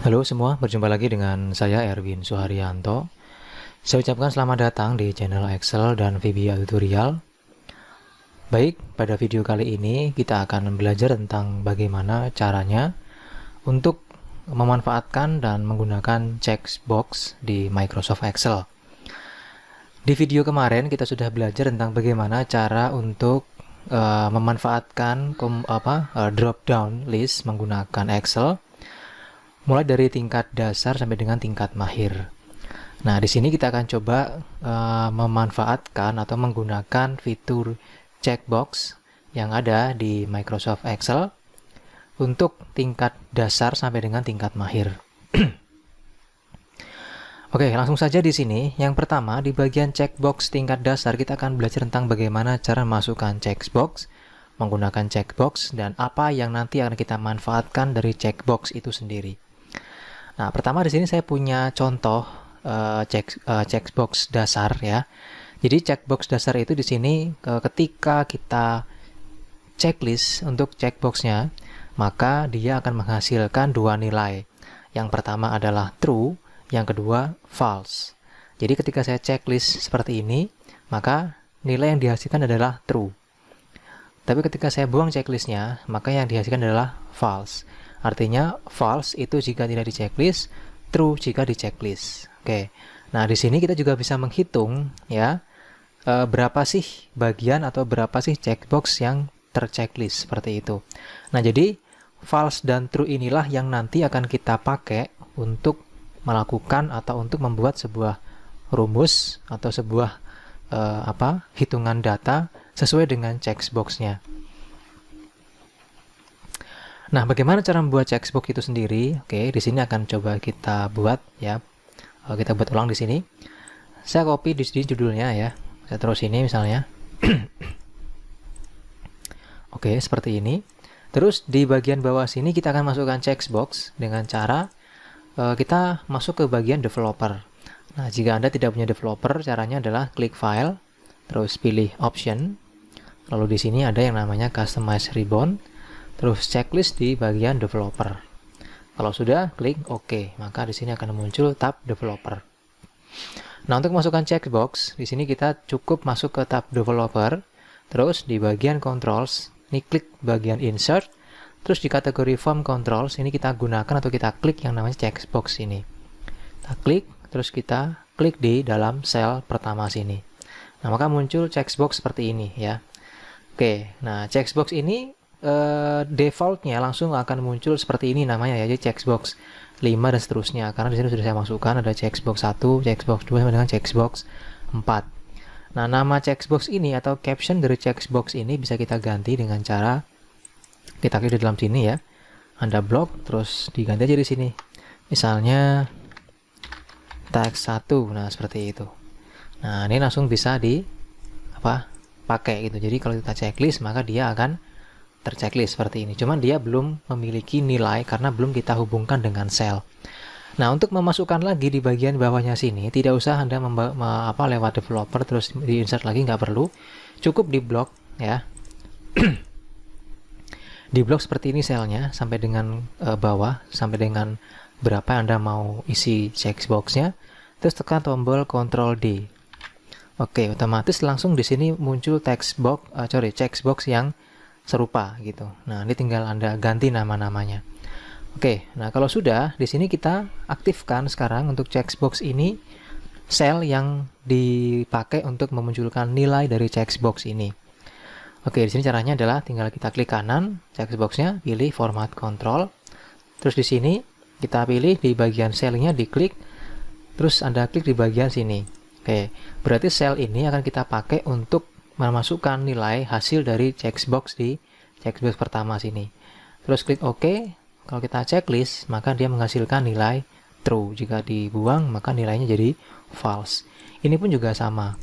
Halo semua, berjumpa lagi dengan saya Erwin Suharyanto. Saya ucapkan selamat datang di channel Excel dan VBA Tutorial. Baik, pada video kali ini kita akan belajar tentang bagaimana caranya untuk memanfaatkan dan menggunakan checkbox di Microsoft Excel. Di video kemarin kita sudah belajar tentang bagaimana cara untuk memanfaatkan drop down list menggunakan Excel, mulai dari tingkat dasar sampai dengan tingkat mahir. Nah, di sini kita akan coba memanfaatkan atau menggunakan fitur checkbox yang ada di Microsoft Excel untuk tingkat dasar sampai dengan tingkat mahir. Oke, langsung saja di sini. Yang pertama, di bagian checkbox tingkat dasar kita akan belajar tentang bagaimana cara masukkan checkbox, menggunakan checkbox, dan apa yang nanti akan kita manfaatkan dari checkbox itu sendiri. Nah, pertama di sini saya punya contoh checkbox dasar ya. Jadi checkbox dasar itu di sini ketika kita checklist untuk checkboxnya, maka dia akan menghasilkan dua nilai. Yang pertama adalah true, yang kedua false. Jadi ketika saya checklist seperti ini, maka nilai yang dihasilkan adalah true. Tapi ketika saya buang checklistnya, maka yang dihasilkan adalah false. Artinya false itu jika tidak di checklist, true jika di checklist. Oke. Nah, di sini kita juga bisa menghitung ya berapa sih bagian atau berapa sih checkbox yang terchecklist seperti itu. Nah, jadi false dan true inilah yang nanti akan kita pakai untuk melakukan atau untuk membuat sebuah rumus atau sebuah hitungan data sesuai dengan checkbox-nya. Nah, bagaimana cara membuat checkbox itu sendiri? Oke, di sini akan coba kita buat ya. Kita buat ulang di sini. Saya copy di sini judulnya ya. Saya terus ini misalnya. Oke, seperti ini. Terus di bagian bawah sini kita akan masukkan checkbox dengan cara kita masuk ke bagian developer. Nah, jika Anda tidak punya developer, caranya adalah klik file, terus pilih option. Lalu di sini ada yang namanya customize ribbon. Terus checklist di bagian developer. Kalau sudah, klik OK. Maka di sini akan muncul tab developer. Nah, untuk masukkan checkbox, di sini kita cukup masuk ke tab developer. Terus di bagian controls, ini klik bagian insert. Terus di kategori form controls, ini kita gunakan atau kita klik yang namanya checkbox ini. Kita klik, terus kita klik di dalam sel pertama sini. Nah, maka muncul checkbox seperti ini ya. Oke, nah checkbox ini defaultnya langsung akan muncul seperti ini namanya ya, jadi checkbox 5 dan seterusnya, karena di sini sudah saya masukkan ada checkbox 1, checkbox 2 sampai dengan checkbox 4. Nah, nama checkbox ini atau caption dari checkbox ini bisa kita ganti dengan cara kita klik di dalam sini ya. Anda blok terus diganti aja di sini. Misalnya teks 1. Nah, seperti itu. Nah, ini langsung bisa pakai gitu. Jadi kalau kita checklist maka dia akan terchecklist seperti ini. Cuman dia belum memiliki nilai karena belum kita hubungkan dengan sel. Nah, untuk memasukkan lagi di bagian bawahnya sini, tidak usah Anda lewat developer terus di insert lagi, nggak perlu. Cukup di blok ya. Di blok seperti ini selnya sampai dengan bawah, sampai dengan berapa Anda mau isi checkbox-nya. Terus tekan tombol Ctrl D. Oke, otomatis langsung di sini muncul checkbox yang serupa gitu. Nah, ini tinggal Anda ganti nama-namanya. Oke, nah kalau sudah, di sini kita aktifkan sekarang untuk checkbox ini sel yang dipakai untuk memunculkan nilai dari checkbox ini. Oke, di sini caranya adalah tinggal kita klik kanan checkboxnya, pilih format control. Terus di sini kita pilih di bagian selnya, diklik, terus Anda klik di bagian sini. Oke, berarti sel ini akan kita pakai untuk memasukkan nilai hasil dari checkbox di checkbox pertama sini. Terus klik OK. Kalau kita checklist, maka dia menghasilkan nilai true. Jika dibuang, maka nilainya jadi false. Ini pun juga sama.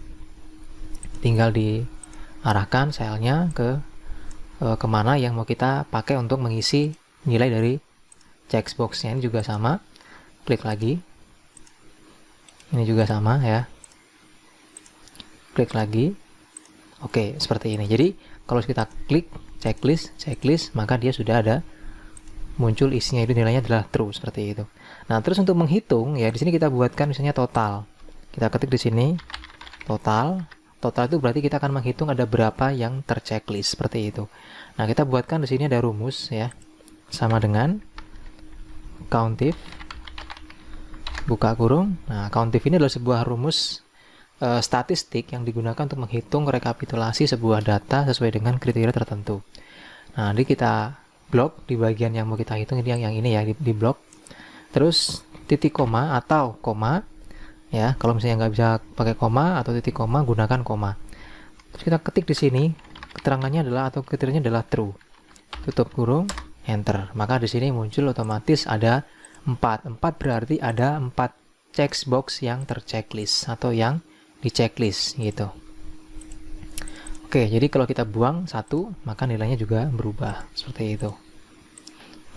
Tinggal diarahkan selnya ke kemana yang mau kita pakai untuk mengisi nilai dari checkboxnya. Ini juga sama. Klik lagi. Ini juga sama ya. Klik lagi. Oke, seperti ini. Jadi, kalau kita klik checklist, maka dia sudah ada muncul isinya itu nilainya adalah true seperti itu. Nah, terus untuk menghitung ya di sini kita buatkan misalnya total. Kita ketik di sini total. Total itu berarti kita akan menghitung ada berapa yang terchecklist seperti itu. Nah, kita buatkan di sini ada rumus ya. Sama dengan countif buka kurung. Nah, countif ini adalah sebuah rumus statistik yang digunakan untuk menghitung rekapitulasi sebuah data sesuai dengan kriteria tertentu. Nah, nanti kita blok di bagian yang mau kita hitung ini yang ini ya di blok. Terus titik koma atau koma ya. Kalau misalnya nggak bisa pakai koma atau titik koma, gunakan koma. Terus kita ketik di sini keterangannya adalah atau kriterianya adalah true. Tutup kurung, enter. Maka di sini muncul otomatis ada 4. 4 berarti ada 4 checkbox yang terchecklist atau yang di checklist gitu. Oke, jadi kalau kita buang 1, maka nilainya juga berubah seperti itu.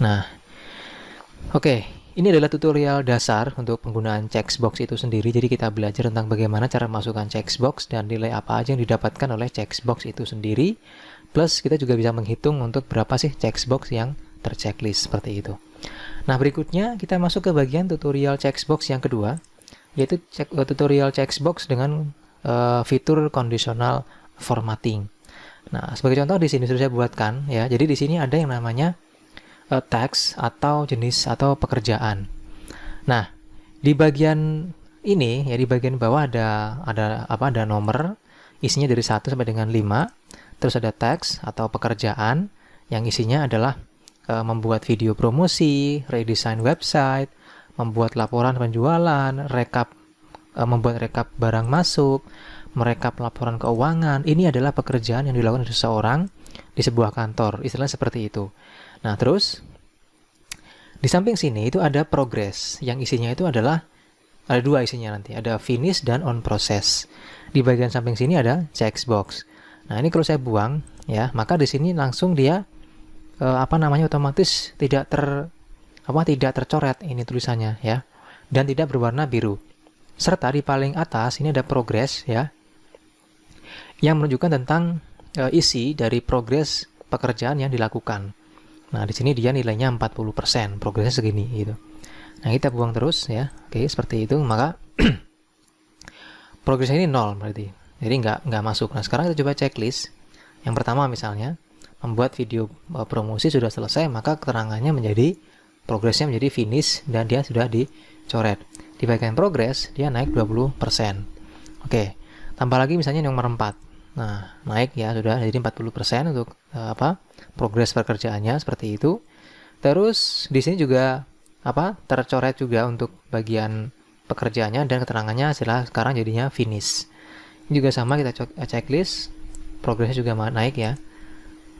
Nah, oke, ini adalah tutorial dasar untuk penggunaan checkbox itu sendiri. Jadi kita belajar tentang bagaimana cara masukkan checkbox dan nilai apa aja yang didapatkan oleh checkbox itu sendiri. Plus kita juga bisa menghitung untuk berapa sih checkbox yang terchecklist seperti itu. Nah, berikutnya kita masuk ke bagian tutorial checkbox yang kedua, yaitu tutorial checkbox dengan fitur conditional formatting. Nah, sebagai contoh di sini sudah saya buatkan ya. Jadi di sini ada yang namanya teks atau jenis atau pekerjaan. Nah, di bagian ini ya di bagian bawah ada nomor isinya dari 1 sampai dengan 5. Terus ada teks atau pekerjaan yang isinya adalah membuat video promosi, redesign website, membuat laporan penjualan, membuat rekap barang masuk, merekap laporan keuangan. Ini adalah pekerjaan yang dilakukan oleh seseorang di sebuah kantor, istilahnya seperti itu. Nah, terus di samping sini itu ada progress, yang isinya itu adalah ada 2 isinya nanti, ada finish dan on process. Di bagian samping sini ada checkbox. Nah, ini kalau saya buang ya, maka di sini langsung dia otomatis tidak tercoret ini tulisannya ya, dan tidak berwarna biru. Serta di paling atas ini ada progress ya, yang menunjukkan tentang isi dari progres pekerjaan yang dilakukan. Nah, di sini dia nilainya 40%, progresnya segini gitu. Nah, kita buang terus ya. Oke, seperti itu. Maka progresnya ini 0 berarti. Jadi nggak masuk. Nah, sekarang kita coba checklist. Yang pertama misalnya membuat video promosi sudah selesai, maka keterangannya menjadi progresnya menjadi finish dan dia sudah dicoret. Di bagian progress dia naik 20%. Oke, tambah lagi misalnya nomor 4. Nah, naik ya sudah jadi 40% untuk progres pekerjaannya seperti itu. Terus di sini juga tercoret juga untuk bagian pekerjaannya dan keterangannya sekarang jadinya finish. Ini juga sama, kita checklist, progresnya juga naik ya.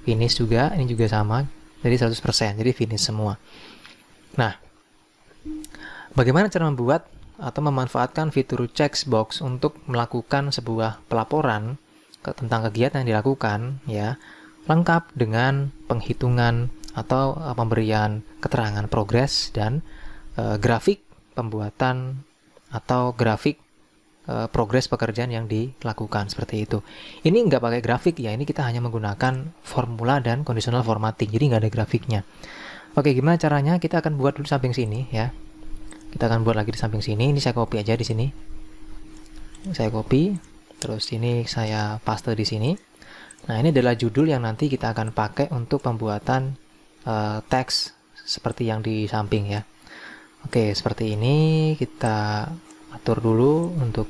Finish juga, ini juga sama, jadi 100%, jadi finish semua. Nah, bagaimana cara membuat atau memanfaatkan fitur checkbox untuk melakukan sebuah pelaporan tentang kegiatan yang dilakukan ya, lengkap dengan penghitungan atau pemberian keterangan progres dan grafik pembuatan atau grafik progres pekerjaan yang dilakukan seperti itu. Ini nggak pakai grafik ya, ini kita hanya menggunakan formula dan conditional formatting, jadi nggak ada grafiknya. Oke, gimana caranya? Kita akan buat dulu samping sini ya. Kita akan buat lagi di samping sini. Ini saya copy aja di sini. Saya copy, terus ini saya paste di sini. Nah, ini adalah judul yang nanti kita akan pakai untuk pembuatan teks seperti yang di samping ya. Oke, seperti ini kita atur dulu untuk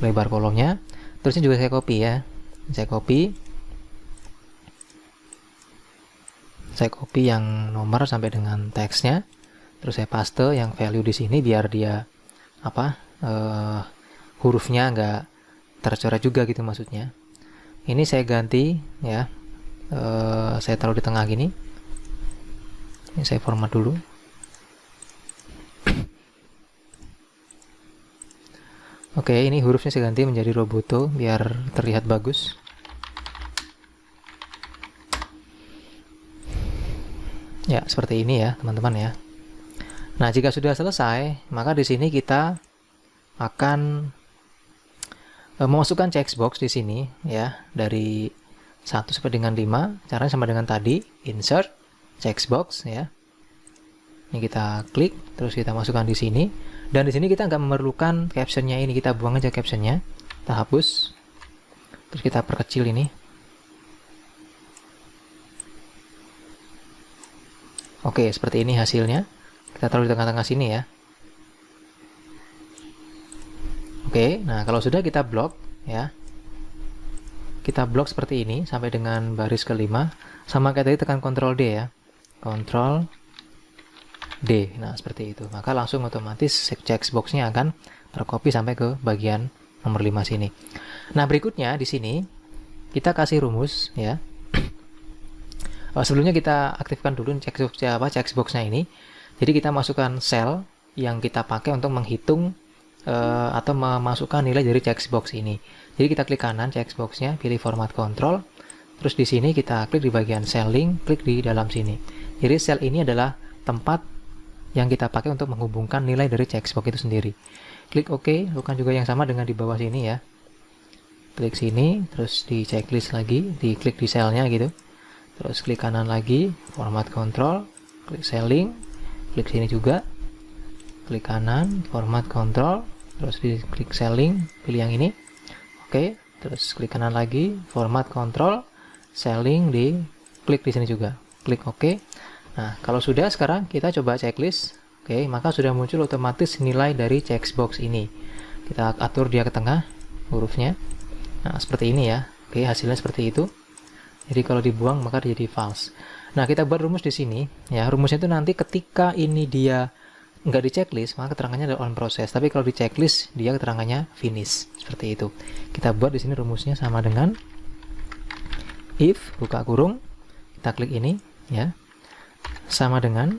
lebar kolomnya. Terusnya juga saya copy ya. Saya copy yang nomor sampai dengan teksnya. Terus saya paste yang value di sini biar dia hurufnya nggak tercoret juga gitu maksudnya. Ini saya ganti ya. Saya taruh di tengah gini. Ini saya format dulu. Oke, ini hurufnya saya ganti menjadi Roboto biar terlihat bagus. Ya, seperti ini ya, teman-teman ya. Nah, jika sudah selesai, maka di sini kita akan memasukkan checkbox di sini ya, dari 1 sampai dengan 5. Caranya sama dengan tadi, insert checkbox ya. Ini kita klik, terus kita masukkan di sini. Dan di sini kita nggak memerlukan captionnya ini, kita buang aja captionnya. Kita hapus. Terus kita perkecil ini. Oke, seperti ini hasilnya. Kita taruh di tengah-tengah sini ya. Oke, nah kalau sudah kita blok ya. Kita blok seperti ini sampai dengan baris kelima. Sama kayak tadi tekan Ctrl D ya. Ctrl D. Nah, seperti itu. Maka langsung otomatis checkbox-nya akan tercopy sampai ke bagian nomor 5 sini. Nah, berikutnya di sini kita kasih rumus ya. Sebelumnya kita aktifkan dulu checkbox-nya ini. Jadi kita masukkan sel yang kita pakai untuk menghitung atau memasukkan nilai dari checkbox ini. Jadi kita klik kanan checkbox-nya, pilih format control. Terus di sini kita klik di bagian cell link, klik di dalam sini. Jadi sel ini adalah tempat yang kita pakai untuk menghubungkan nilai dari checkbox itu sendiri. Klik OK, lakukan juga yang sama dengan di bawah sini ya. Klik sini, terus di checklist lagi, diklik di selnya gitu. Terus klik kanan lagi, format control, klik cell link, klik sini juga. Klik kanan, format control, terus diklik cell link, pilih yang ini. Oke, terus klik kanan lagi, format control, cell link, klik di sini juga. Klik OK. Nah, kalau sudah sekarang kita coba checklist. Oke, maka sudah muncul otomatis nilai dari checkbox ini. Kita atur dia ke tengah hurufnya. Nah, seperti ini ya. Oke, hasilnya seperti itu. Jadi kalau dibuang maka jadi false. Nah, kita buat rumus di sini ya. Rumusnya itu nanti ketika ini dia nggak di checklist, maka keterangannya adalah on process. Tapi kalau di checklist, dia keterangannya finish. Seperti itu. Kita buat di sini rumusnya sama dengan if, buka kurung, kita klik ini, ya, sama dengan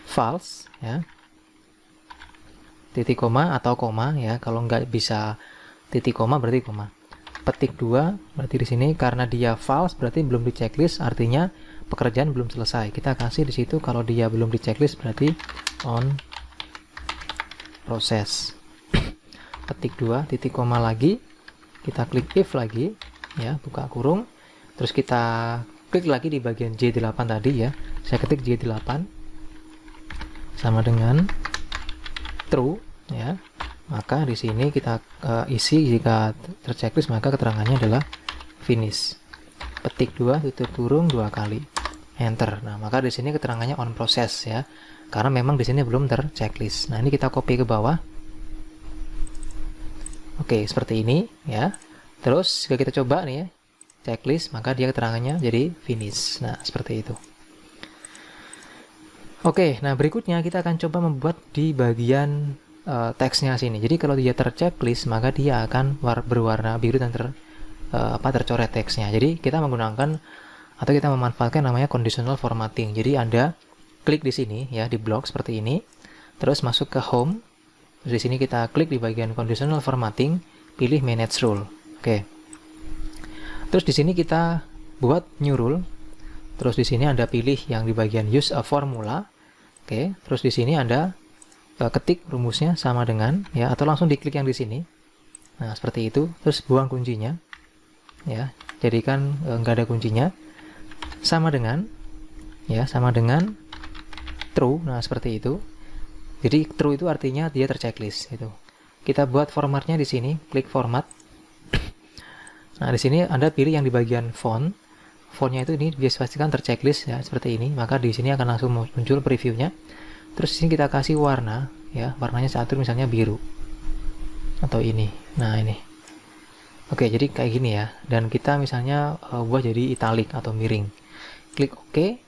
false, ya, titik koma atau koma, ya. Kalau nggak bisa titik koma, berarti koma. Petik 2, berarti di sini karena dia false, berarti belum di checklist, artinya pekerjaan belum selesai. Kita kasih di situ kalau dia belum di checklist berarti on process. Petik 2 titik koma lagi, kita klik if lagi ya, buka kurung, terus kita klik lagi di bagian J8 tadi ya. Saya ketik J8 sama dengan true ya. Maka di sini kita isi jika terchecklist maka keterangannya adalah finish. Petik 2 tutup kurung 2 kali. Enter. Nah, maka di sini keterangannya on process ya. Karena memang di sini belum terchecklist. Nah, ini kita copy ke bawah. Oke, seperti ini ya. Terus jika kita coba nih ya, checklist, maka dia keterangannya jadi finish. Nah, seperti itu. Oke, nah berikutnya kita akan coba membuat di bagian teksnya sini. Jadi kalau dia terchecklist, maka dia akan berwarna biru dan tercoret teksnya. Jadi kita menggunakan atau kita memanfaatkan namanya conditional formatting. Jadi Anda klik di sini ya, di blok seperti ini, terus masuk ke home. Terus di sini kita klik di bagian conditional formatting, pilih manage rule. Oke. Terus di sini kita buat new rule. Terus di sini Anda pilih yang di bagian use a formula. Oke. Terus di sini Anda ketik rumusnya sama dengan ya, atau langsung diklik yang di sini. Nah, seperti itu. Terus buang kuncinya. Ya, jadikan nggak ada kuncinya. Sama dengan ya, sama dengan true. Nah, seperti itu. Jadi true itu artinya dia terchecklist itu. Kita buat formatnya di sini, klik format. Nah, di sini Anda pilih yang di bagian font. Fontnya itu ini pastikan terchecklist ya, seperti ini. Maka di sini akan langsung muncul previewnya. Terus di sini kita kasih warna ya, warnanya saya atur misalnya biru. Atau ini. Nah, ini. Oke, jadi kayak gini ya. Dan kita misalnya buat jadi italic atau miring. Klik OK,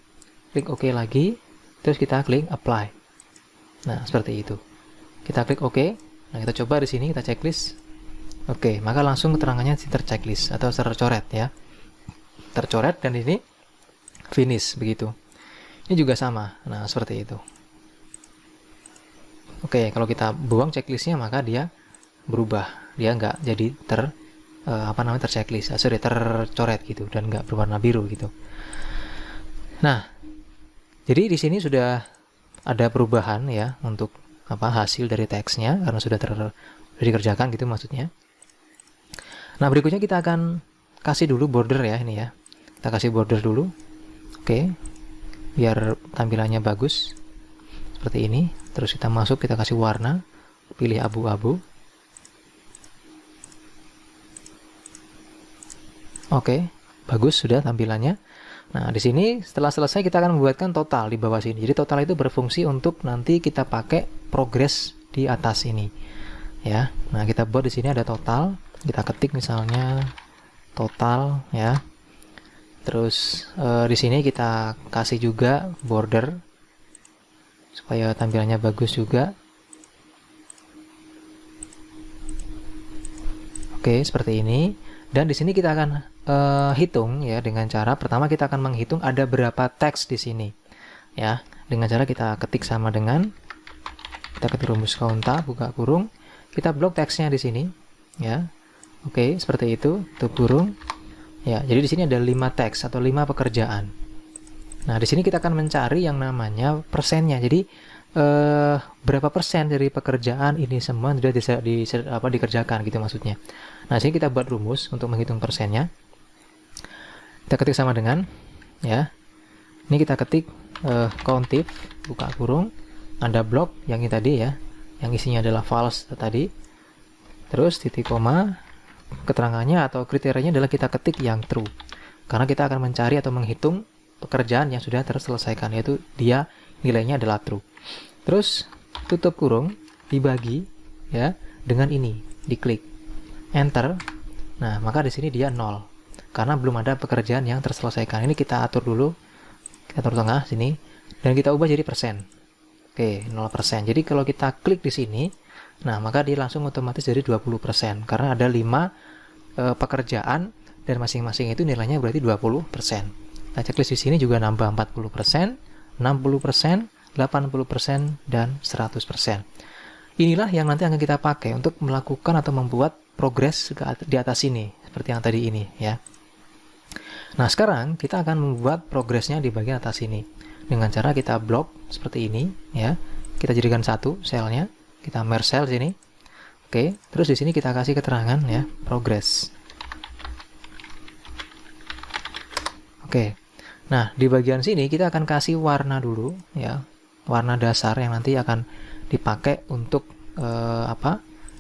klik OK lagi, terus kita klik apply. Nah, seperti itu. Kita klik OK. Nah, kita coba di sini, kita checklist. Oke, maka langsung keterangannya terchecklist atau tercoret ya. Tercoret dan ini finish begitu. Ini juga sama. Nah, seperti itu. Oke, kalau kita buang checklistnya maka dia berubah. Dia nggak jadi terchecklist, tercoret gitu dan nggak berwarna biru gitu. Nah, jadi di sini sudah ada perubahan ya untuk hasil dari teksnya karena sudah dikerjakan gitu maksudnya. Nah, berikutnya kita akan kasih dulu border ya ini ya. Kita kasih border dulu. Oke. Biar tampilannya bagus. seperti ini. Terus kita masuk, kita kasih warna, pilih abu-abu. Oke, bagus sudah tampilannya. Nah, di sini setelah selesai kita akan membuatkan total di bawah sini. Jadi total itu berfungsi untuk nanti kita pakai progres di atas ini. Ya. Nah, kita buat di sini ada total. Kita ketik misalnya total ya. Terus di sini kita kasih juga border supaya tampilannya bagus juga. Oke, seperti ini. Dan di sini kita akan hitung ya dengan cara pertama kita akan menghitung ada berapa teks di sini. Ya, dengan cara kita ketik sama dengan kita ketik rumus konta buka kurung, kita blok teksnya di sini ya. Oke, seperti itu, tutup kurung. Ya, jadi di sini ada 5 teks atau 5 pekerjaan. Nah, di sini kita akan mencari yang namanya persennya. Jadi berapa persen dari pekerjaan ini semua sudah dikerjakan gitu maksudnya. Nah, sini kita buat rumus untuk menghitung persennya. Kita ketik sama dengan ya. Ini kita ketik countif buka kurung, ada blok yang ini tadi ya, yang isinya adalah false tadi. Terus titik koma, keterangannya atau kriterianya adalah kita ketik yang true. Karena kita akan mencari atau menghitung pekerjaan yang sudah terselesaikan, yaitu dia nilainya adalah true. Terus tutup kurung, dibagi ya dengan ini, diklik enter. Nah, maka di sini dia 0 karena belum ada pekerjaan yang terselesaikan. Ini kita atur dulu, kita atur tengah sini dan kita ubah jadi persen. Oke, 0%. Jadi kalau kita klik di sini, nah maka dia langsung otomatis jadi 20% karena ada 5 pekerjaan dan masing-masing itu nilainya berarti 20%. Nah, checklist di sini juga nambah 40%, 60%, 80% dan 100%. Inilah yang nanti akan kita pakai untuk melakukan atau membuat progres di atas ini seperti yang tadi ini ya. Nah, sekarang kita akan membuat progresnya di bagian atas ini dengan cara kita blok seperti ini ya. Kita jadikan satu selnya, kita merge cell sini. Oke, terus di sini kita kasih keterangan ya, progress. Oke. Nah, di bagian sini kita akan kasih warna dulu ya. Warna dasar yang nanti akan dipakai untuk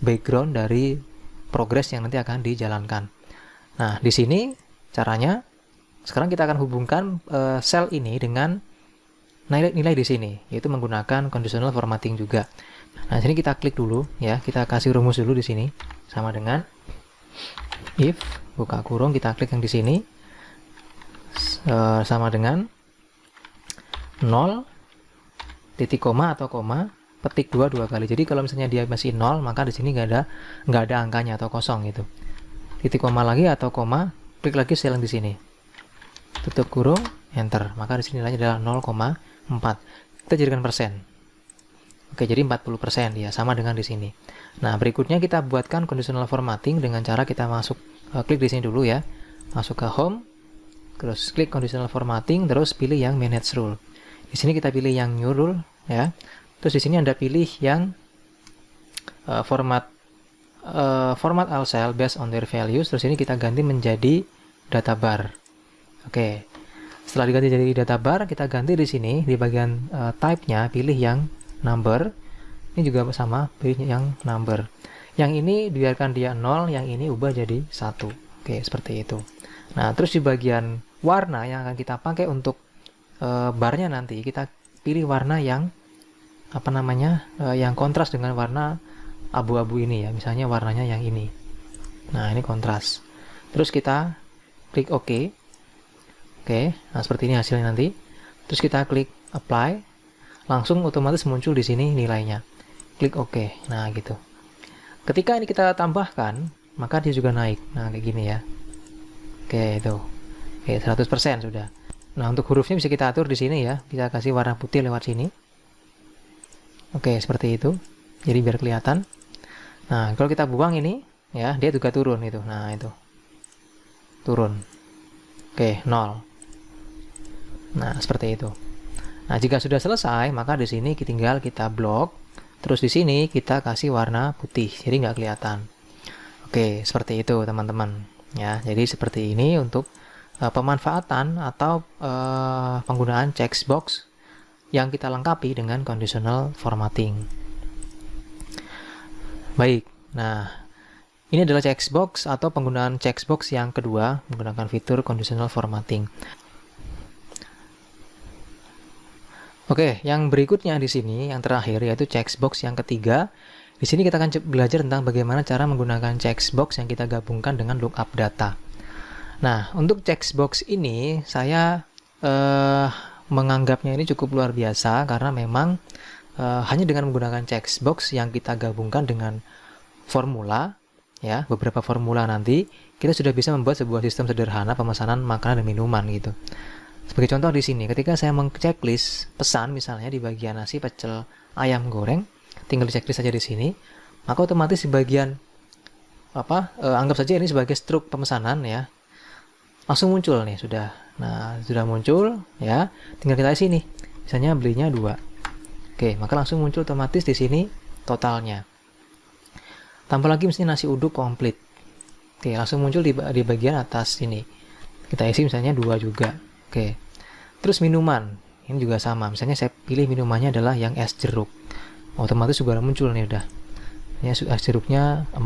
background dari progres yang nanti akan dijalankan. Nah, di sini caranya sekarang kita akan hubungkan sel ini dengan nilai di sini, yaitu menggunakan conditional formatting juga. Nah, sini kita klik dulu ya, kita kasih rumus dulu di sini sama dengan if buka kurung, kita klik yang di sini sama dengan 0 titik koma atau koma petik 2 kali. Jadi kalau misalnya dia masih 0, maka di sini nggak ada angkanya atau kosong gitu. Titik koma lagi atau koma, klik lagi sel yang di sini. Tutup kurung, enter. Maka di sini nilainya adalah 0,4. Kita jadikan persen. Oke, jadi 40% ya, sama dengan di sini. Nah, berikutnya kita buatkan conditional formatting dengan cara kita masuk klik di sini dulu ya. Masuk ke home, terus klik conditional formatting, terus pilih yang manage rule. Di sini kita pilih yang new rule ya. Terus di sini Anda pilih yang format all cell based on their values. Terus ini kita ganti menjadi data bar. Oke. Setelah diganti jadi data bar, kita ganti di sini di bagian type-nya pilih yang number. Ini juga sama, pilih yang number. Yang ini biarkan dia 0, yang ini ubah jadi 1. Oke, seperti itu. Nah, terus di bagian warna yang akan kita pakai untuk barnya nanti kita pilih warna yang yang kontras dengan warna abu-abu ini ya, misalnya warnanya yang ini. Nah, ini kontras. Terus kita klik OK. Oke, nah seperti ini hasilnya nanti. Terus kita klik apply, langsung otomatis muncul di sini nilainya. Klik OK. Nah, gitu. Ketika ini kita tambahkan, maka dia juga naik. Nah, kayak gini ya. Oke, itu. Oke, 100% sudah. Nah, untuk hurufnya bisa kita atur di sini ya. Bisa kasih warna putih lewat sini. Oke, seperti itu. Jadi biar kelihatan. Nah, kalau kita buang ini, ya, dia juga turun itu. Nah, itu. Turun. Oke, 0. Nah, seperti itu. Nah, jika sudah selesai, maka di sini tinggal kita blok. Terus di sini kita kasih warna putih, jadi nggak kelihatan. Oke, seperti itu teman-teman. Ya, jadi seperti ini untuk pemanfaatan atau penggunaan checkbox yang kita lengkapi dengan conditional formatting. Baik, nah ini adalah checkbox atau penggunaan checkbox yang kedua menggunakan fitur conditional formatting. Oke, yang berikutnya di sini, yang terakhir yaitu checkbox yang ketiga. Di sini kita akan belajar tentang bagaimana cara menggunakan checkbox yang kita gabungkan dengan lookup data. Nah, untuk checkbox ini saya menganggapnya ini cukup luar biasa karena memang hanya dengan menggunakan checkbox yang kita gabungkan dengan formula, ya, beberapa formula nanti kita sudah bisa membuat sebuah sistem sederhana pemesanan makanan dan minuman gitu. Sebagai contoh di sini, ketika saya meng-checklist pesan misalnya di bagian nasi, pecel, ayam goreng, tinggal di checklist saja di sini, maka otomatis di bagian anggap saja ini sebagai struk pemesanan ya, langsung muncul nih sudah. Nah, sudah muncul ya, tinggal kita isi nih. Misalnya belinya 2. Oke, maka langsung muncul otomatis di sini totalnya. Tambah lagi misalnya nasi uduk komplit. Oke, langsung muncul di bagian atas sini. Kita isi misalnya 2 juga. Oke. Terus minuman, ini juga sama. Misalnya saya pilih minumannya adalah yang es jeruk. Otomatis juga muncul nih udah. Ya, es jeruknya 4.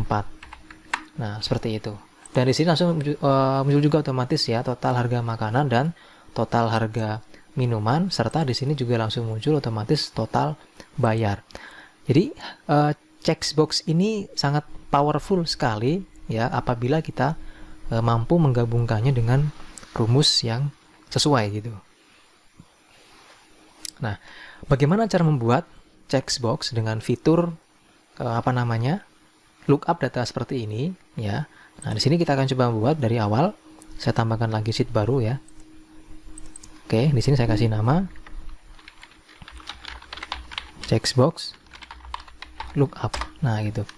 Nah, seperti itu. Dan di sini langsung muncul juga otomatis ya total harga makanan dan total harga minuman, serta di sini juga langsung muncul otomatis total bayar. Jadi checkbox ini sangat powerful sekali ya apabila kita mampu menggabungkannya dengan rumus yang sesuai gitu. Nah, bagaimana cara membuat checkbox dengan fitur lookup data seperti ini ya. Nah, di sini kita akan coba membuat dari awal. Saya tambahkan lagi sheet baru ya. Oke, di sini saya kasih nama checkbox lookup. Nah, gitu.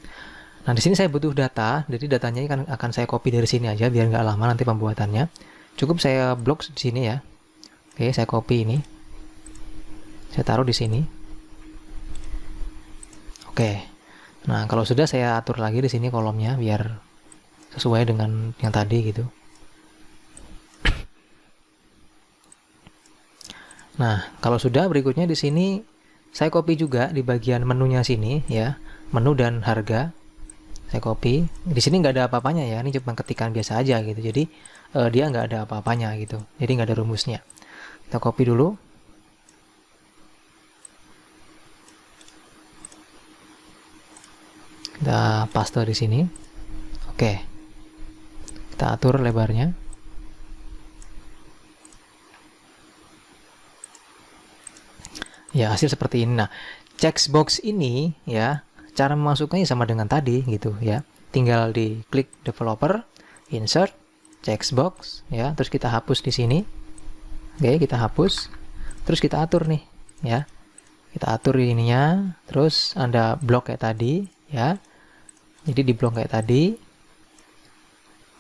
Nah, di sini saya butuh data, jadi datanya akan saya copy dari sini aja biar nggak lama nanti pembuatannya. Cukup saya blok di sini ya. Oke, saya copy ini. Saya taruh di sini. Oke. Nah, kalau sudah saya atur lagi di sini kolomnya biar sesuai dengan yang tadi gitu. Nah, kalau sudah berikutnya di sini saya copy juga di bagian menunya sini ya, menu dan harga. Saya copy. Di sini nggak ada apa-apanya ya, ini cuma ketikan biasa aja gitu. Jadi dia nggak ada apa-apanya gitu. Jadi nggak ada rumusnya. Kita copy dulu. Kita paste di sini. Oke. Kita atur lebarnya. Ya, hasil seperti ini. Nah, checkbox ini ya, cara memasukkannya sama dengan tadi gitu ya. Tinggal di klik developer, insert, checkbox ya, terus kita hapus di sini. Oke, kita hapus. Terus kita atur nih ya. Kita atur ininya, terus ada blok kayak tadi ya. Jadi di blok kayak tadi.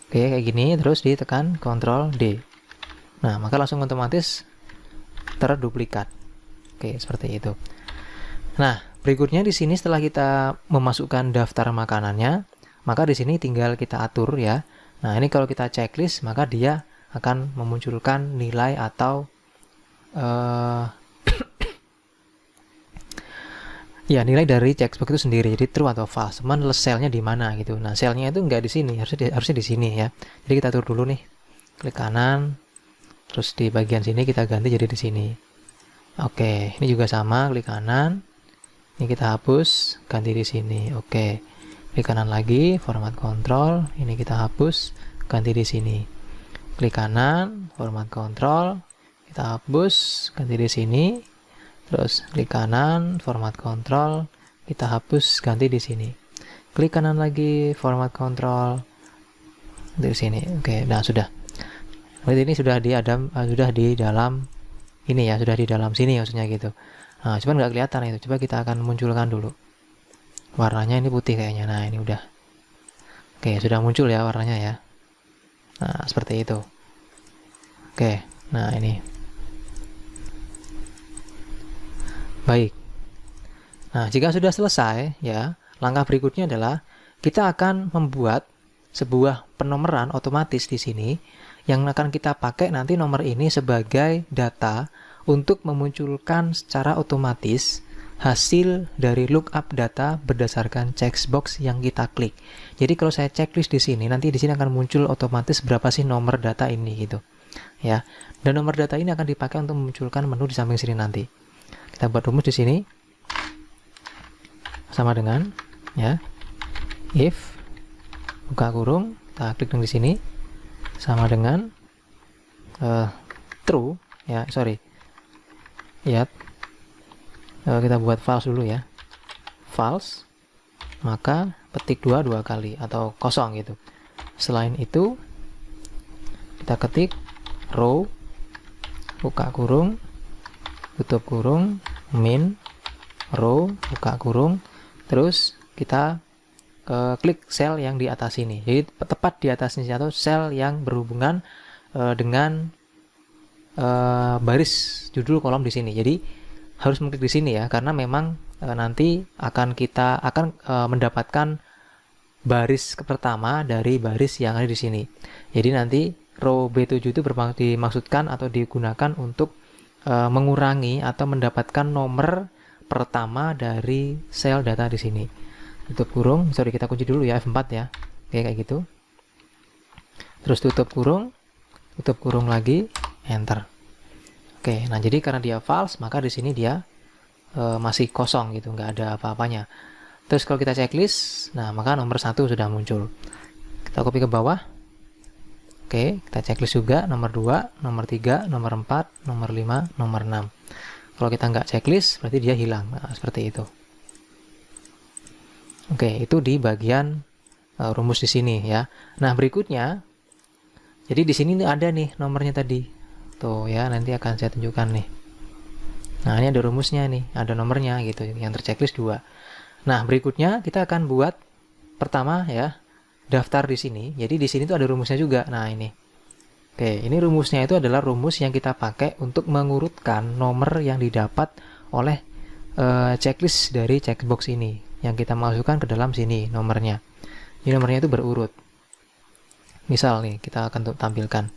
Oke, kayak gini, terus ditekan Ctrl D. Nah, maka langsung otomatis terduplikat. Oke, seperti itu. Nah, berikutnya di sini setelah kita memasukkan daftar makanannya, maka di sini tinggal kita atur ya. Nah, ini kalau kita checklist, maka dia akan memunculkan nilai atau ya nilai dari checkbox itu sendiri, jadi true atau false. Cuman selnya di mana gitu. Nah, selnya itu nggak di sini, harusnya di sini ya. Jadi kita atur dulu nih, klik kanan, terus di bagian sini kita ganti jadi di sini. Oke, ini juga sama, klik kanan. Ini kita hapus, ganti di sini. Oke, klik kanan lagi, format control. Ini kita hapus, ganti di sini. Klik kanan, format control. Kita hapus, ganti di sini. Terus klik kanan, format control. Kita hapus, ganti di sini. Klik kanan lagi, format control. Di sini. Oke, nah sudah. Berarti ini sudah di dalam ini ya, sudah di dalam sini maksudnya gitu. Nah, cuman nggak kelihatan itu. Coba kita akan munculkan dulu. Warnanya ini putih kayaknya. Nah, ini udah. Oke, sudah muncul ya warnanya ya. Nah, seperti itu. Oke, nah ini. Baik. Nah, jika sudah selesai ya, langkah berikutnya adalah kita akan membuat sebuah penomoran otomatis di sini yang akan kita pakai nanti nomor ini sebagai data untuk memunculkan secara otomatis hasil dari lookup data berdasarkan checkbox yang kita klik. Jadi kalau saya checklist di sini, nanti di sini akan muncul otomatis berapa sih nomor data ini gitu. Ya. Dan nomor data ini akan dipakai untuk memunculkan menu di samping sini nanti. Kita buat rumus di sini. Sama dengan ya. If buka kurung, kita klik di sini sama dengan true ya, sorry. Lihat. Kita buat false dulu ya. False, maka ketik 2 kali atau kosong gitu. Selain itu kita ketik row buka kurung tutup kurung min row buka kurung, terus kita klik sel yang di atas ini. Jadi tepat di atas ini atau sel yang berhubungan dengan baris judul kolom di sini. Jadi harus mengklik di sini ya, karena memang nanti kita akan mendapatkan baris pertama dari baris yang ada di sini. Jadi nanti row B7 itu dimaksudkan atau digunakan untuk mengurangi atau mendapatkan nomor pertama dari sel data di sini. Tutup kurung, sorry kita kunci dulu ya, F4 ya. Oke, kayak gitu. Terus tutup kurung lagi, enter. Oke, nah jadi karena dia false, maka di sini dia masih kosong gitu, nggak ada apa-apanya. Terus kalau kita checklist, nah maka nomor 1 sudah muncul. Kita copy ke bawah. Oke, kita checklist juga nomor 2, nomor 3, nomor 4, nomor 5, nomor 6. Kalau kita nggak checklist, berarti dia hilang. Nah, seperti itu. Oke, itu di bagian rumus di sini ya. Nah, berikutnya, jadi di sini ada nih nomornya tadi. Tuh ya, nanti akan saya tunjukkan nih. Nah, ini ada rumusnya nih, ada nomornya gitu, yang terchecklist 2. Nah, berikutnya kita akan buat pertama ya, daftar di sini. Jadi di sini tuh ada rumusnya juga. Nah, ini. Oke, ini rumusnya itu adalah rumus yang kita pakai untuk mengurutkan nomor yang didapat oleh checklist dari checkbox ini, yang kita masukkan ke dalam sini nomornya. Ini nomornya itu berurut. Misal nih, kita akan tampilkan.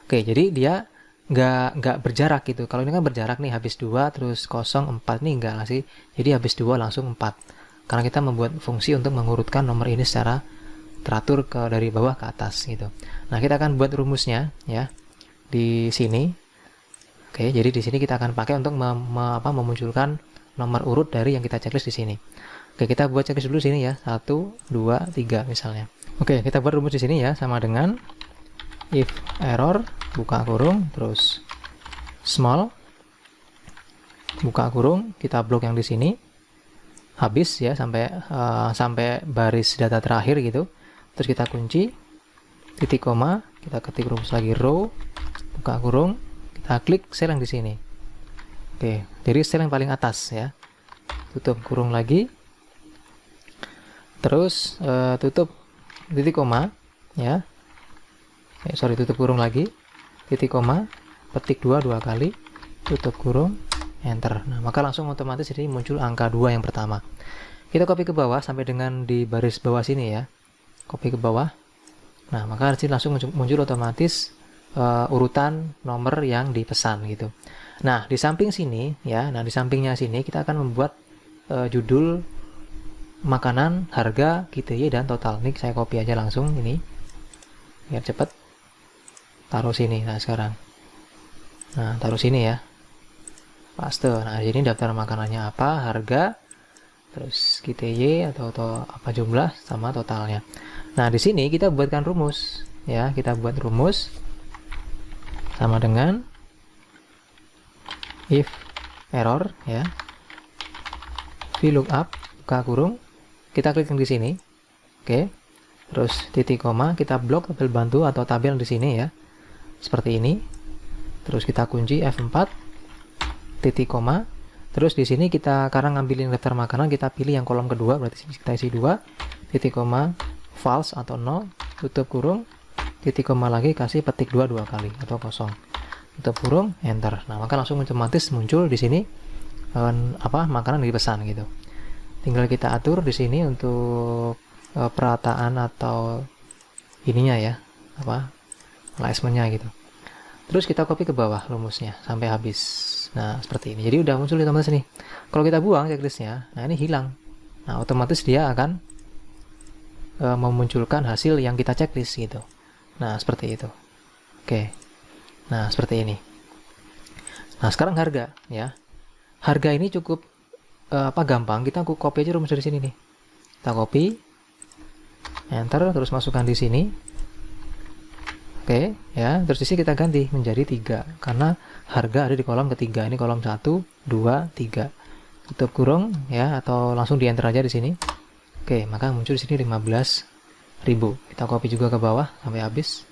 Oke, jadi dia nggak berjarak gitu. Kalau ini kan berjarak nih, habis 2 terus 0 4 nih enggak lah sih. Jadi habis 2 langsung 4. Karena kita membuat fungsi untuk mengurutkan nomor ini secara teratur dari bawah ke atas gitu. Nah, kita akan buat rumusnya ya di sini. Oke, jadi di sini kita akan pakai untuk memunculkan nomor urut dari yang kita checklist di sini. Oke, kita buat checklist dulu sini ya. 1 2 3 misalnya. Oke, kita buat rumus di sini ya, sama dengan if error buka kurung terus small buka kurung, kita blok yang di sini habis ya sampai baris data terakhir gitu. Terus kita kunci titik koma, kita ketik rumus lagi row buka kurung, kita klik sel yang di sini. Oke, jadi sel yang paling atas ya. Tutup kurung lagi. Terus tutup titik koma ya. Tutup kurung lagi, titik koma, petik 2 kali, tutup kurung, enter. Nah, maka langsung otomatis ini muncul angka 2 yang pertama. Kita copy ke bawah sampai dengan di baris bawah sini ya. Copy ke bawah. Nah, maka di sini langsung muncul otomatis urutan nomor yang dipesan gitu. Nah, di samping sini ya, di sampingnya sini kita akan membuat judul makanan, harga, KTY dan total. Ini saya copy aja langsung ini. Biar cepat. Taruh sini. Nah, sekarang. Nah, taruh sini ya. Paste. Nah, ini daftar makanannya apa, harga, terus KTY atau apa jumlah sama totalnya. Nah, di sini kita buatkan rumus ya. Kita buat rumus sama dengan if error ya. VLOOKUP buka kurung, kita klik di sini. Oke. Terus titik koma, kita blok tabel bantu atau tabel di sini ya. Seperti ini. Terus kita kunci F4 titik koma. Terus di sini kita karena ngambilin daftar makanan, kita pilih yang kolom kedua, berarti kita isi 2 titik koma false atau 0, tutup kurung, titik koma lagi, kasih petik 2 kali atau kosong, tutup kurung, enter. Nah, maka langsung otomatis muncul di sini makanan dipesan gitu. Tinggal kita atur di sini untuk perataan atau ininya ya, alignment-nya gitu. Terus kita copy ke bawah rumusnya sampai habis. Nah, seperti ini. Jadi udah muncul otomatis nih. Kalau kita buang checklistnya, nah ini hilang. Nah, otomatis dia akan memunculkan hasil yang kita checklist gitu. Nah, seperti itu. Oke. Nah, seperti ini. Nah, sekarang harga ya. Harga ini cukup gampang. Kita copy aja rumus dari sini nih. Kita copy, enter, terus masukkan di sini. Oke, ya. Terus di sini kita ganti menjadi 3 karena harga ada di kolom ketiga. Ini kolom 1, 2, 3. Tutup kurung ya, atau langsung di enter aja di sini. Oke, maka muncul di sini 15.000. Kita copy juga ke bawah sampai habis.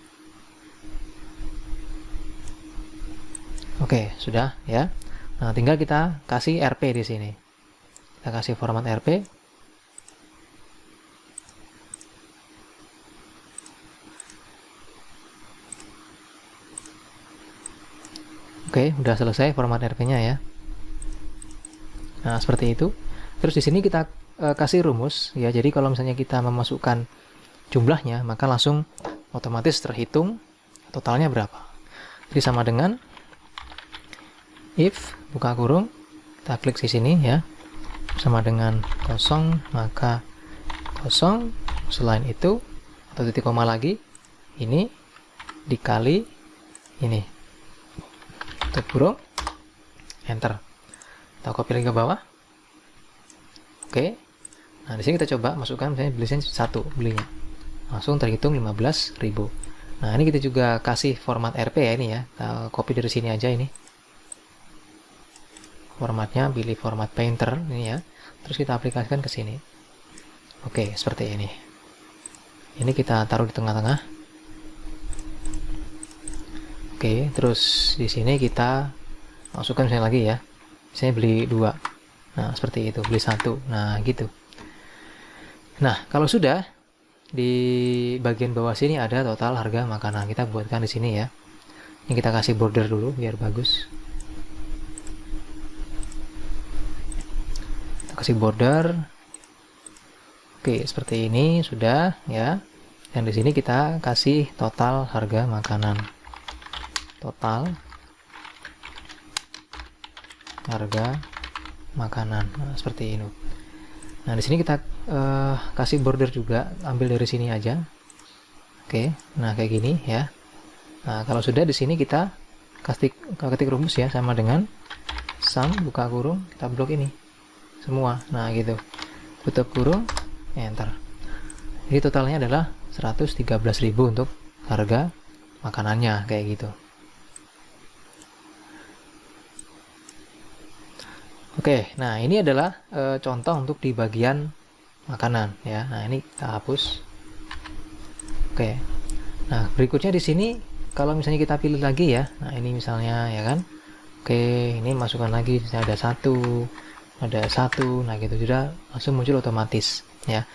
Oke, sudah ya. Nah, tinggal kita kasih RP di sini. Kita kasih format RP. Oke, udah selesai format RP-nya ya. Nah, seperti itu. Terus di sini kita kasih rumus ya. Jadi kalau misalnya kita memasukkan jumlahnya, maka langsung otomatis terhitung totalnya berapa. Jadi sama dengan if buka kurung, kita klik di sini ya. Sama dengan kosong, maka kosong. Selain itu atau titik koma lagi, ini dikali ini. Tutup kurung, enter. Kita copy lagi ke bawah. Oke. Nah, di sini kita coba masukkan misalnya belinya 1 belinya. Langsung terhitung 15.000. Nah, ini kita juga kasih format RP ya ini ya. Kita copy dari sini aja ini. Formatnya pilih format painter ini ya. Terus kita aplikasikan ke sini. Oke, seperti ini. Ini kita taruh di tengah-tengah. Oke, terus di sini kita masukkan misalnya lagi ya. Misalnya beli 2. Nah, seperti itu, beli 1. Nah, gitu. Nah, kalau sudah di bagian bawah sini ada total harga makanan. Kita buatkan di sini ya. Ini kita kasih border dulu biar bagus. Kita kasih border. Oke, seperti ini sudah ya. Dan di sini kita kasih total harga makanan. Total harga makanan. Nah, seperti ini. Nah, di sini kita kasih border juga, ambil dari sini aja. Oke, nah kayak gini ya. Nah, kalau sudah di sini kita ketik rumus ya, sama dengan sum buka kurung, kita blok ini semua. Nah, gitu. Tutup kurung, enter. Jadi totalnya adalah 113.000 untuk harga makanannya kayak gitu. Oke, nah ini adalah contoh untuk di bagian makanan ya. Nah, ini kita hapus. Oke. Nah, berikutnya di sini kalau misalnya kita pilih lagi ya. Nah, ini misalnya ya kan. Oke, ini masukkan lagi misalnya ada 1. Nah, gitu sudah langsung muncul otomatis ya.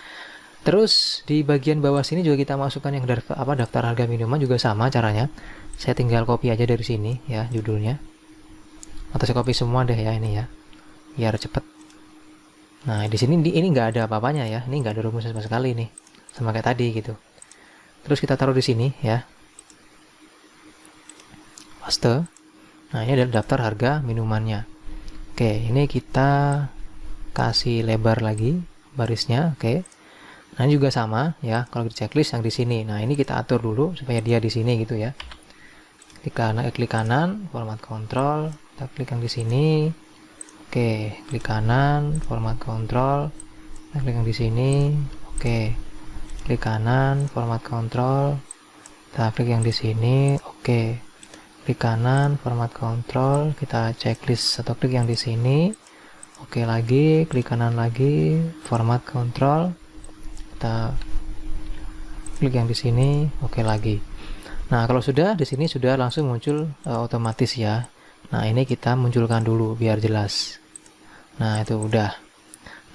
Terus di bagian bawah sini juga kita masukkan yang daftar harga minuman juga sama caranya. Saya tinggal copy aja dari sini ya judulnya. Atau saya copy semua deh ya ini ya. Biar cepet. Nah, di sini ini nggak ada apa-apanya ya. Ini nggak ada rumusnya sama sekali nih. Sama kayak tadi gitu. Terus kita taruh di sini ya. Paste. Nah, ini adalah daftar harga minumannya. Oke, ini kita kasih lebar lagi barisnya. Oke. Nah, ini juga sama ya. Kalau di checklist yang di sini. Nah, ini kita atur dulu supaya dia di sini gitu ya. Klik kanan, format kontrol. Kita klik yang di sini. Oke, klik kanan, format kontrol. Kita klik yang di sini. Oke, klik kanan, format kontrol. Kita klik yang di sini. Oke, klik kanan, format kontrol. Kita checklist atau klik yang di sini. Oke, lagi klik kanan lagi, format kontrol. Kita klik yang di sini. Oke, lagi. Nah, kalau sudah di sini sudah langsung muncul otomatis ya. Nah, ini kita munculkan dulu biar jelas. Nah, itu udah.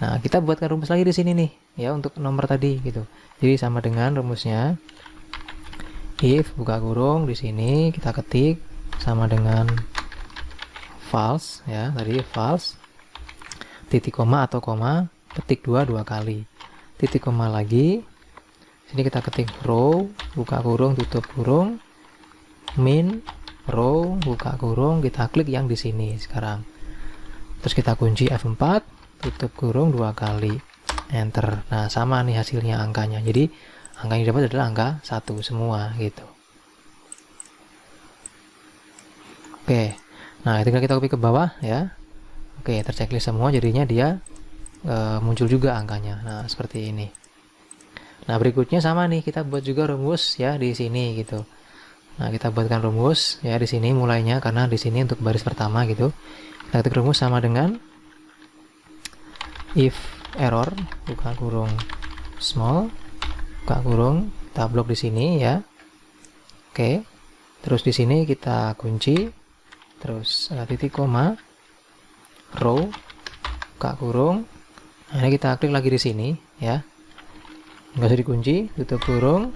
Nah, kita buatkan rumus lagi di sini nih ya untuk nomor tadi gitu. Jadi sama dengan rumusnya if buka kurung di sini kita ketik sama dengan false ya, tadi false. Titik koma atau koma, ketik 2 kali. Titik koma lagi. Sini kita ketik row buka kurung tutup kurung min row, buka kurung, kita klik yang di sini sekarang. Terus kita kunci F4, tutup kurung 2 kali, enter. Nah, sama nih hasilnya angkanya. Jadi angka yang didapat adalah angka 1 semua gitu. Oke. Nah, tinggal kita copy ke bawah ya. Oke, terchecklist semua, jadinya dia muncul juga angkanya. Nah, seperti ini. Nah, berikutnya sama nih, kita buat juga rumus ya di sini gitu. Nah, kita buatkan rumus ya di sini mulainya, karena di sini untuk baris pertama gitu. Kita ketik rumus sama dengan if error, buka kurung small, buka kurung, kita blok di sini ya. Oke. Terus di sini kita kunci, terus titik koma, row, buka kurung. Nah, ini kita klik lagi di sini ya. Nggak usah dikunci, tutup kurung.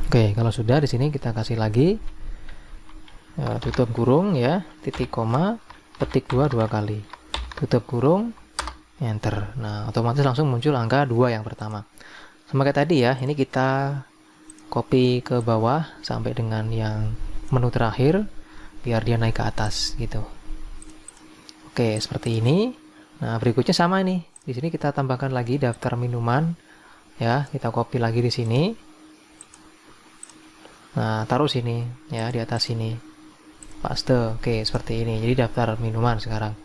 Oke, kalau sudah di sini kita kasih lagi tutup kurung ya, titik koma, petik 2 kali, tutup kurung, enter. Nah, otomatis langsung muncul angka 2 yang pertama. Sama kayak tadi ya, ini kita copy ke bawah sampai dengan yang menu terakhir biar dia naik ke atas gitu. Oke, seperti ini. Nah, berikutnya sama nih. Di sini kita tambahkan lagi daftar minuman ya, kita copy lagi di sini. Nah, taruh sini ya, di atas sini. Paste. Oke, seperti ini. Jadi daftar minuman sekarang.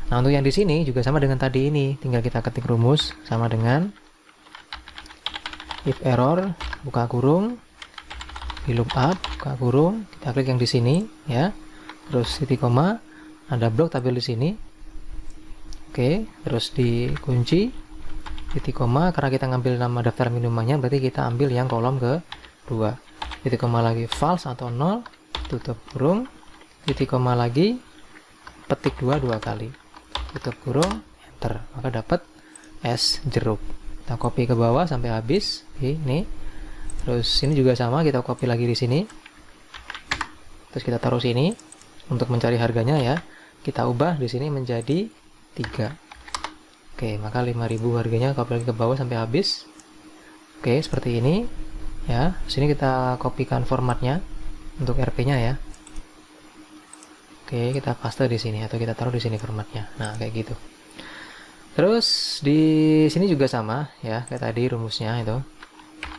Nah, untuk yang di sini juga sama dengan tadi ini, tinggal kita ketik rumus sama dengan if error, buka kurung, di lookup, buka kurung, kita klik yang di sini ya. Terus titik koma, ada blok tabel di sini. Oke, terus dikunci titik koma, karena kita ngambil nama daftar minumannya berarti kita ambil yang kolom kedua. Titik koma lagi false atau 0, tutup kurung, titik koma lagi, petik 2 kali, tutup kurung, enter. Maka dapat es jeruk. Kita copy ke bawah sampai habis. Ini. Terus ini juga sama, kita copy lagi di sini. Terus kita taruh sini untuk mencari harganya ya. Kita ubah di sini menjadi 3. Oke, maka 5.000 harganya, copy lagi ke bawah sampai habis. Oke, seperti ini ya. Sini kita kopikan formatnya untuk RP-nya ya. Oke, kita paste di sini atau kita taruh di sini formatnya. Nah, kayak gitu. Terus di sini juga sama ya, kayak tadi rumusnya itu.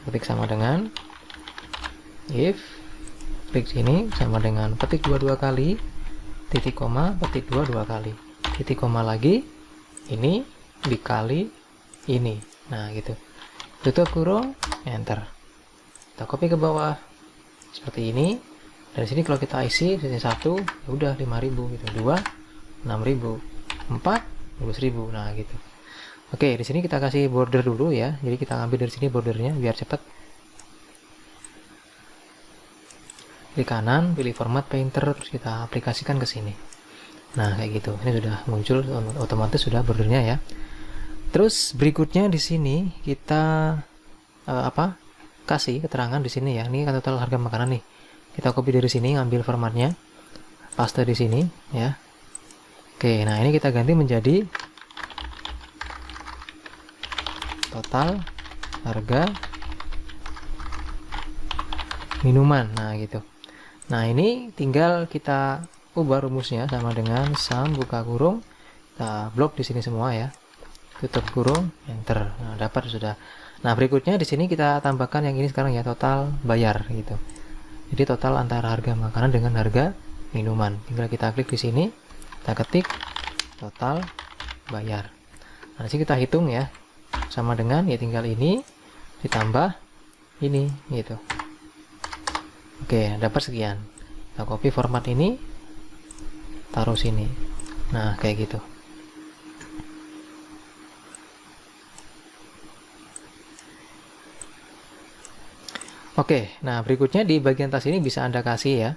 Ketik sama dengan if, klik sini sama dengan petik 2 kali, titik koma, petik 2 kali, titik koma lagi, ini dikali ini. Nah, gitu. Tutup kurung, enter. Kita copy ke bawah seperti ini. Dari sini kalau kita isi sini 1, ya udah 5.000 gitu. 2, 6.000. 4, 12.000. Nah, gitu. Oke, di sini kita kasih border dulu ya. Jadi kita ambil dari sini bordernya biar cepat. Klik kanan, pilih format painter, terus kita aplikasikan ke sini. Nah, kayak gitu. Ini sudah muncul otomatis, sudah bordernya ya. Terus berikutnya di sini kita kasih keterangan di sini ya. Ini kan total harga makanan nih. Kita copy dari sini, ngambil formatnya, paste di sini ya. Oke, nah ini kita ganti menjadi total harga minuman. Nah, gitu. Nah, ini tinggal kita ubah rumusnya sama dengan sum buka kurung, kita blok di sini semua ya. Tutup kurung, enter. Nah, dapat sudah. Nah, berikutnya di sini kita tambahkan yang ini sekarang ya, total bayar gitu. Jadi total antara harga makanan dengan harga minuman. Tinggal kita klik di sini, kita ketik total bayar. Nah, di sini kita hitung ya. Sama dengan ya tinggal ini ditambah ini gitu. Oke, dapat sekian. Kita copy format ini, taruh sini. Nah, kayak gitu. Oke, nah berikutnya di bagian tas ini bisa Anda kasih ya.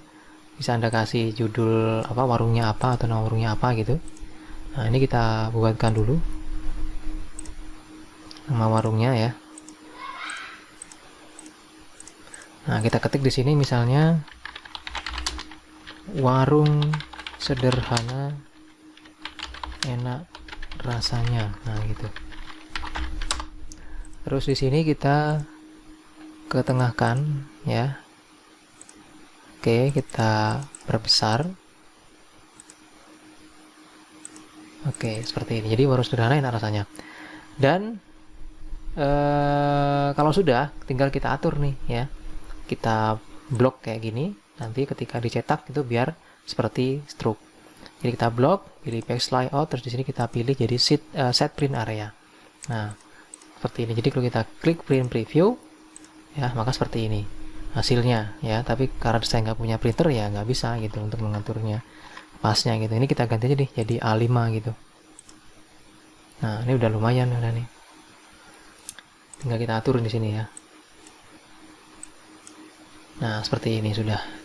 Bisa Anda kasih judul apa, warungnya apa atau nama warungnya apa gitu. Nah, ini kita buatkan dulu nama warungnya ya. Nah, kita ketik di sini misalnya warung sederhana enak rasanya. Nah, gitu. Terus di sini kita ketengahkan ya, Oke, kita perbesar. Oke, seperti ini. Jadi baru sederhana enak rasanya. Dan kalau sudah, tinggal kita atur nih ya. Kita blok kayak gini. Nanti ketika dicetak itu biar seperti stroke. Jadi kita blok, pilih page layout, terus di sini kita pilih jadi set print area. Nah, seperti ini. Jadi kalau kita klik print preview, ya maka seperti ini hasilnya ya. Tapi karena saya nggak punya printer ya nggak bisa gitu untuk mengaturnya pasnya gitu. Ini kita ganti aja deh jadi A5 gitu. Nah, ini udah lumayan udah nih. Tinggal kita atur di sini ya. Nah, seperti ini sudah.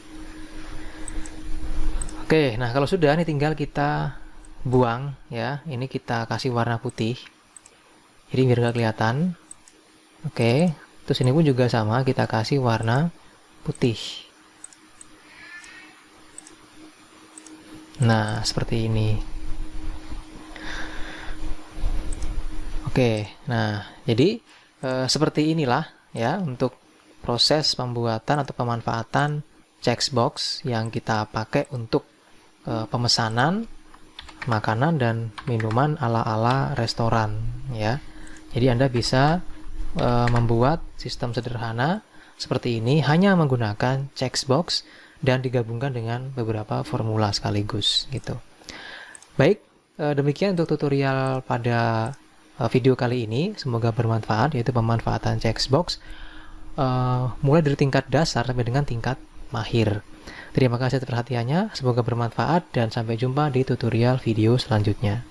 Oke, nah kalau sudah nih tinggal kita buang ya. Ini kita kasih warna putih. Jadi biar nggak kelihatan. Oke, terus ini pun juga sama, kita kasih warna putih. Nah, seperti ini. Oke, nah jadi seperti inilah ya untuk proses pembuatan atau pemanfaatan checkbox yang kita pakai untuk pemesanan makanan dan minuman ala-ala restoran ya. Jadi Anda bisa membuat sistem sederhana seperti ini hanya menggunakan checkbox dan digabungkan dengan beberapa formula sekaligus gitu. Baik, demikian untuk tutorial pada video kali ini. Semoga bermanfaat, yaitu pemanfaatan checkbox mulai dari tingkat dasar sampai dengan tingkat mahir. Terima kasih atas perhatiannya, semoga bermanfaat dan sampai jumpa di tutorial video selanjutnya.